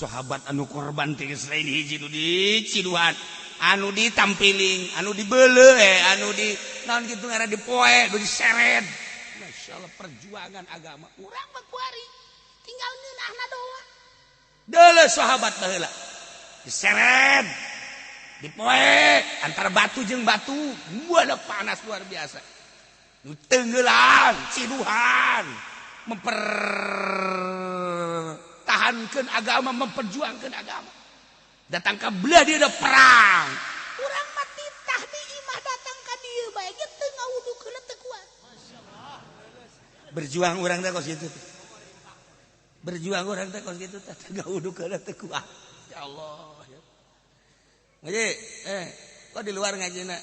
sahabat anu korban ti Israel hiji nu diciduhan anu ditampiling anu dibeuleu anu di naon kitu ngaran dipoe nu diseret masyaallah perjuangan agama urang mah kuari tinggal neunahna doang deuleu sahabat baheula diseret dipoe antara batu jeung batu muana panas luar biasa nu tenggelam ciduhan mempertahankan agama memperjuangkan agama datang ke belah dia ada perang urang mah titah di imah datang ke dieu bae ge teu ngawudukeun teu kuat berjuang urang teh kos kitu berjuang urang teh kos kitu teh ngawudukeun teu kuat ya Allah ya ngaji kok di luar ngajina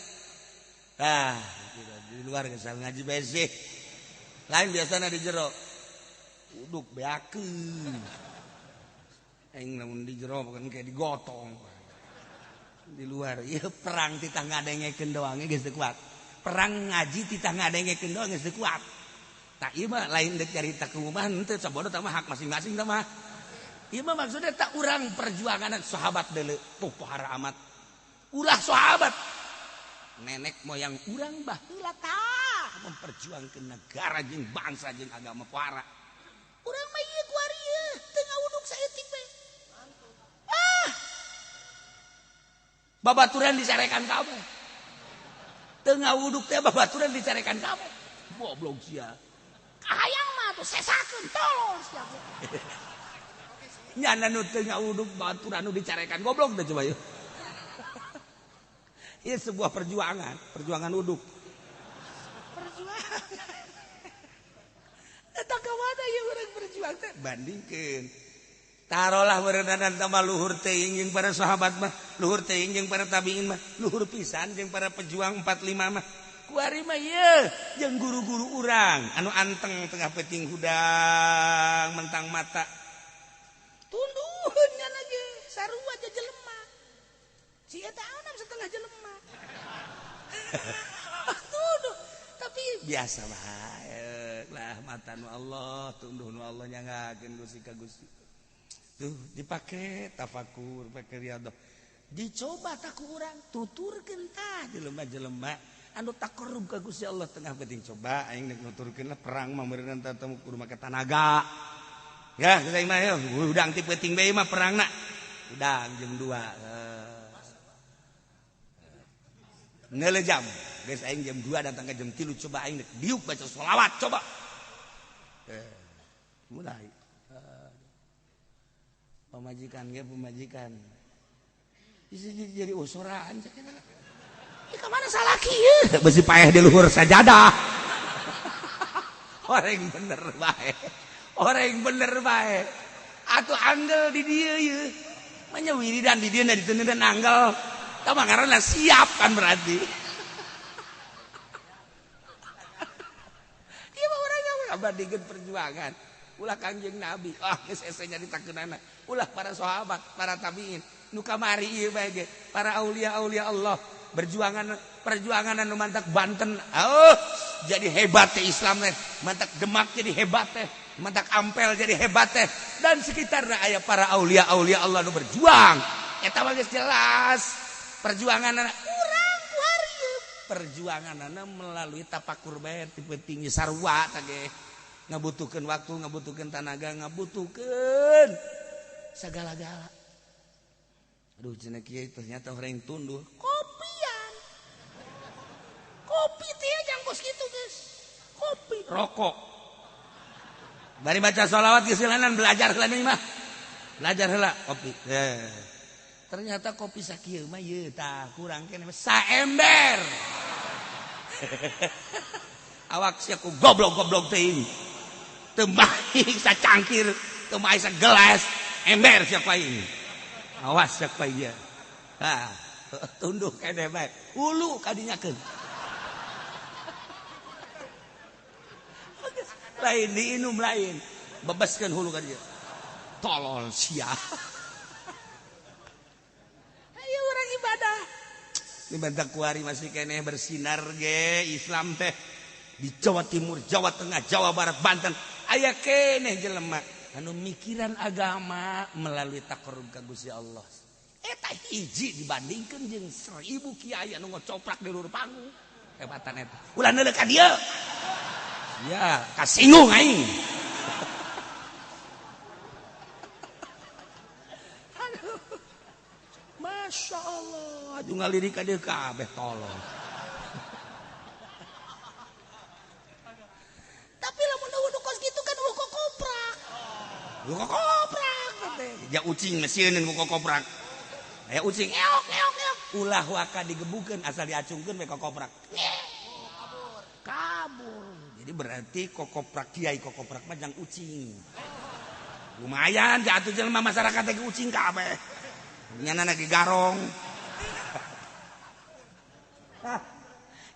di luar kesal ngaji besi lain biasanya di jero uduk beakeun aing namun di jero bukan kayak digotong di luar ieu perang titah ngadengekeun doang geus teu kuat perang ngaji titah ngadengekeun doang geus teu kuat tak ieu mah lain deuk carita kumaha henteu sabodo tah mah hak masing-masing tah mah ieu mah maksudna tak urang perjuangan sahabat deuleu tuh pohara amat ulah sahabat nenek moyang urang baheula tah memperjuangkan negara jeung bangsa jeung agama para urang mah ieu kuari ieu teu ngawuduk saeutik we babaturan dicarekan kabeh teu ngawuduk teh babaturan dicarekan kabeh goblok sia hayang mah tuh sesakeun tolong sia nyana nu teu ngawuduk babaturan nu dicarekan goblok teh coba yeuh ini sebuah perjuangan uduk. Perjuangan. Eta ka mana ya urang berjuang teh? Bandingkeun. Tarolah berendanan sama luhur teuing jeung para sahabat mah, luhur teuing jeung para tabiin mah, luhur pisan jeung para pejuang 45 mah. Kuari mah ieu jeung guru-guru urang anu anteng tengah peuting hudang mentang mata. Tunduheun nya lagi sarua aja jelema. Si eta anak setengah jelema. Tuduh, tapi biasa bae lah mata nu Allah, tunduh nu Allah nyangakeun Gusti ka Gusti. Tuh dipake tafakur, pake riyadhah. Dicoba tak ku urang tuturkeun tah jelema-jelema anu taqarrub ka Gusti Allah tengah penting coba aing nek nuturkeun lah perang mah meureun temu kudu make tanaga. Ya, geus mah yo, udang ti penting bae mah perangna. Udang jam 2. Ngelejam guys aing jam 2 datang ke jam 3 coba aing diuk baca sholawat coba mulai pemajikan bisa jadi usuraan ini kemana salaki ya besi payah di luhur sajadah orang bener bae atuh anggel di dia ya manya wiridan di dia na diteuneudan anggel tama ngaranna siap kan berarti. Ieu mah urang ngabadikeun perjuangan. Ulah Kangjeng Nabi, geus ese nyaritakeunana. Ulah para sahabat, para tabiin, nu kamari ieu bae ge, para aulia-aulia Allah, perjuangan anu mantak Banten. Jadi hebat teh Islam teh, mantak Demak jadi hebat teh, mantak Ampel jadi hebat teh, dan sekitarna aya para aulia-aulia Allah nu berjuang. Eta mah geus jelas. Perjuangan anak urang kuari perjuangan anak melalui tapakur bae tipe tinggi sarua tage ngabutuhkeun waktu ngabutuhkeun tenaga ngabutuhkeun sagala-gala aduh cenah kieu ternyata orang tunduh kopian kopi teh jangkos kitu geus kopi rokok bari baca sholawat geus silanan belajar heula mah belajar heula kopi ternyata kopi sakieu mah ieu tah kurang keneh saember. Awak sia ku goblok-goblok teuing. Teu maik sacangkir, teu maik sagelas, ember sia ku aing. Awas sia ku ieu. Tunduh keneh bae. Hulu kadinyakeun. Lain diinum lain. Bebaskeun hulu ka dieu. Tolol sia. Ibadah di bantak kuari masih kene bersinar ge Islam teh di Jawa Timur, Jawa Tengah, Jawa Barat, Banten aya keneh jelema anu mikiran agama melalui taqarrub ka Gusti Allah. Eta hiji dibandingkeun jeung 1000 kiai anu ngocoprak di leueur panggung. Hebatan eta. Ulah neuleuh ka dieu. Ya, kasinggung aing. Aduh. Masya Allah, aju ngalirik ka dieu kabeh tolong. Tapi lamun nu kos kitu kan ulah kokoprak. Ulah kokoprak teh. Ja ucing mesieun ku kokoprak. Aya ucing eok eok eok. Ulah waka digebukeun asal diacungkeun we kokoprak. Kabur. Jadi berarti kokoprak kiai kokoprak mah jang ucing. Lumayan jatuh jelema masyarakat ge ucing kabeh. Nyana ge garong.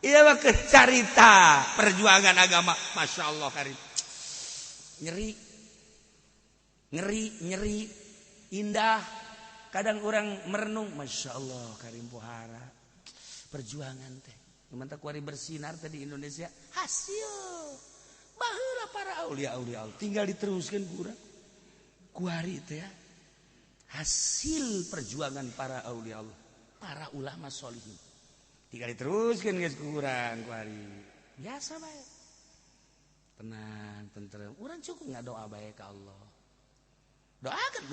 Iya mah cerita perjuangan agama. Masya Allah Karim. Nyeri, indah. Kadang orang merenung, Masya Allah Karim Pohara. Perjuangan teh. Mantap kuari bersinar tadi Indonesia. Hasil. Baheula para aulia-aulia Allah. Tinggal diteruskan kurang. Kuari teh ya. Hasil perjuangan para aulia Allah. Para ulama solihin. Tinggal diteruskan guys kurang kuari. Biasa baik. Tenang, tentrem. Urang cukup ngadoa bae ka Allah. Doakeun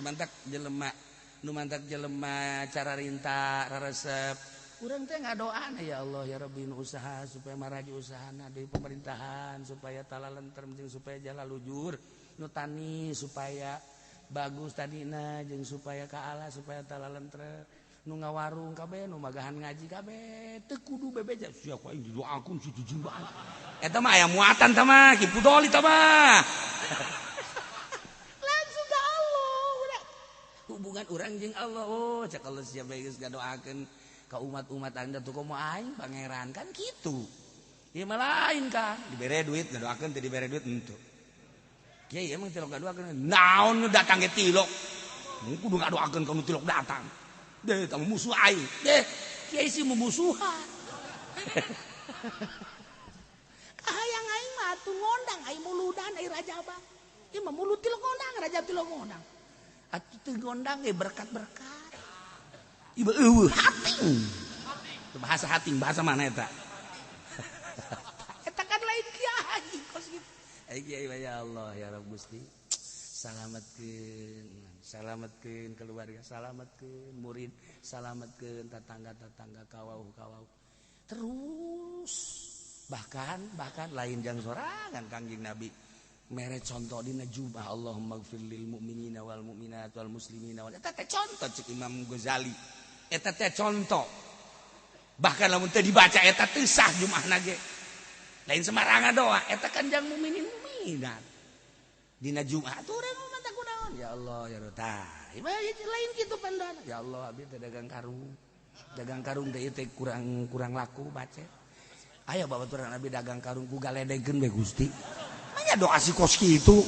nu mantak jelema cara rinta raresep. Urang teh ngadoana ya Allah ya Rabbi nu usaha supaya maraji usahana di pemerintahan supaya talalentrem jeung supaya jala lujur. Nu tani supaya bagus tadina jeung supaya ka Allah supaya talalentrem. Nu ngawarung kabeh nu magahan ngaji kabeh teu kudu bebeja sia ku aing didoakeun si jijimbahan. Eta mah aya muatan tah mah kipu doli tah mah. Langsung ka Allah. Hubungan urang jeung Allah oh cak Allah sia bae geus ngadoakeun ka umat-umat Anda tuh komo aing pangeran kan kitu. Ieu mah lain kan dibere duit ngadoakeun teu dibere duit henteu. Kiai emang tilok ngadoakeun naon nu datang ge tilok. Mun kudu ngadoakeun ka nu tilok datang. Deh, tamu musuh aing. Deh, kiai sih memusuhan. Kahayang aing mah atuh ngondang aing muludan aing rajabah. Ieu mah mulut tilok ngondang, rajab tilok ngondang. Atuh teu ngondang ge berkat-berkat. Ieu eueuh hating. Bahasa hating, bahasa mana eta? Eta kan lain kiai kos gitu. Ai kiai ya Allah ya Rabb Gusti. Salametkeun keluarga, salametkeun murid, salametkeun tetangga-tetangga kawau-kawau. Terus bahkan lain jang sorangan Kangjeng Nabi mere contoh dina jubah Allahumma ighfir lil mu'minina wal mu'minat wal muslimina wal eta teh contoh cek Imam Ghazali. Eta teh contoh. Bahkan lamun teu dibaca eta teu sah jumahna ge. Lain sembarangan doa, eta kan jang mukminin mukminat. Dina Jumat urang mah tak kunaon ya Allah ya Rota. Lain kitu pandan. Ya Allah abdi teh dagang karung. Dagang karung teh teh kurang laku bace. Aya babaturan abdi dagang karung ku galedegkeun we Gusti. Aya doa si kos kitu.